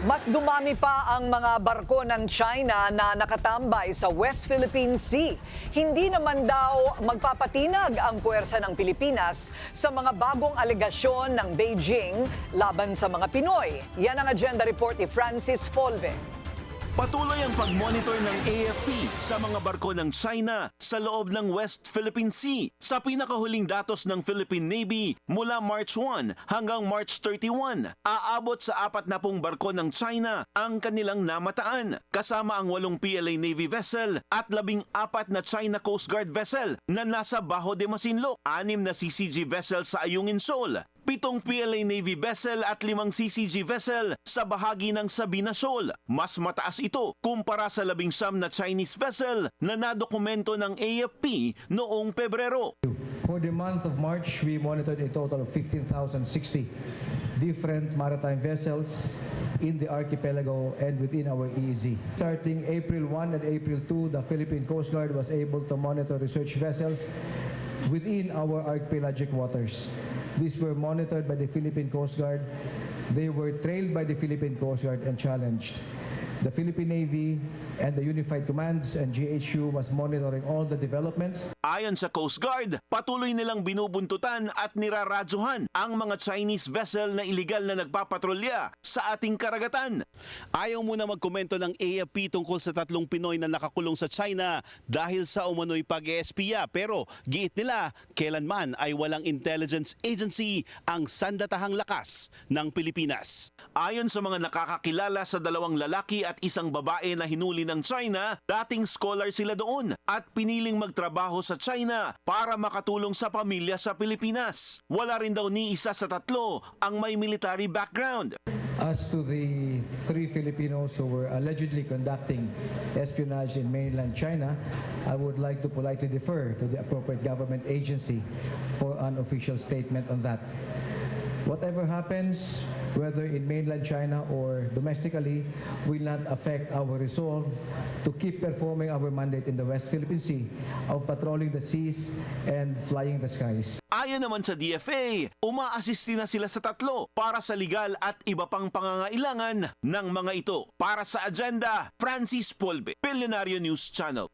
Mas dumami pa ang mga barko ng China na nakatambay sa West Philippine Sea. Hindi naman daw magpapatinag ang puwersa ng Pilipinas sa mga bagong alegasyon ng Beijing laban sa mga Pinoy. Yan ang agenda report ni Francis Folve. Patuloy ang pag-monitor ng AFP sa mga barko ng China sa loob ng West Philippine Sea. Sa pinakahuling datos ng Philippine Navy mula March 1 hanggang March 31, aabot sa 40 barko ng China ang kanilang namataan, kasama ang 8 PLA Navy vessel at 14 na China Coast Guard vessel na nasa Bajo de Masinloc, 6 na CCG vessel sa Ayungin Shoal, 7 PLA Navy vessel at 5 CCG vessel sa bahagi ng Sabina Shoal. Mas mataas ito kumpara sa 19 na Chinese vessel na nadokumento ng AFP noong Pebrero. For the month of March, we monitored a total of 15,060 different maritime vessels in the archipelago and within our EEZ. Starting April 1 and April 2, the Philippine Coast Guard was able to monitor research vessels within our archipelagic waters. These were monitored by the Philippine Coast Guard. They were trailed by the Philippine Coast Guard and challenged. The Philippine Navy and the Unified Commands and GHU was monitoring all the developments. Ayon sa Coast Guard, patuloy nilang binubuntutan at niraradyohan ang mga Chinese vessel na iligal na nagpapatrolya sa ating karagatan. Ayaw muna magkomento ng AFP tungkol sa 3 Pinoy na nakakulong sa China dahil sa umano'y pag-espiya. Pero giit nila, kailanman ay walang intelligence agency ang sandatahang lakas ng Pilipinas. Ayon sa mga nakakakilala sa 2 lalaki at isang babae na hinuli ng China, dating scholar sila doon at piniling magtrabaho sa China para makatulong sa pamilya sa Pilipinas. Wala rin daw ni isa sa 3 ang may military background. As to the 3 Filipinos who were allegedly conducting espionage in mainland China, I would like to politely defer to the appropriate government agency for an official statement on that. Whatever happens, whether in mainland China or domestically, will not affect our resolve to keep performing our mandate in the West Philippine Sea of patrolling the seas and flying the skies. Ayon naman sa DFA, uma-assist na sila sa 3 para sa legal at iba pang pangangailangan ng mga ito. Para sa agenda, Francis Folve, Billionario News Channel.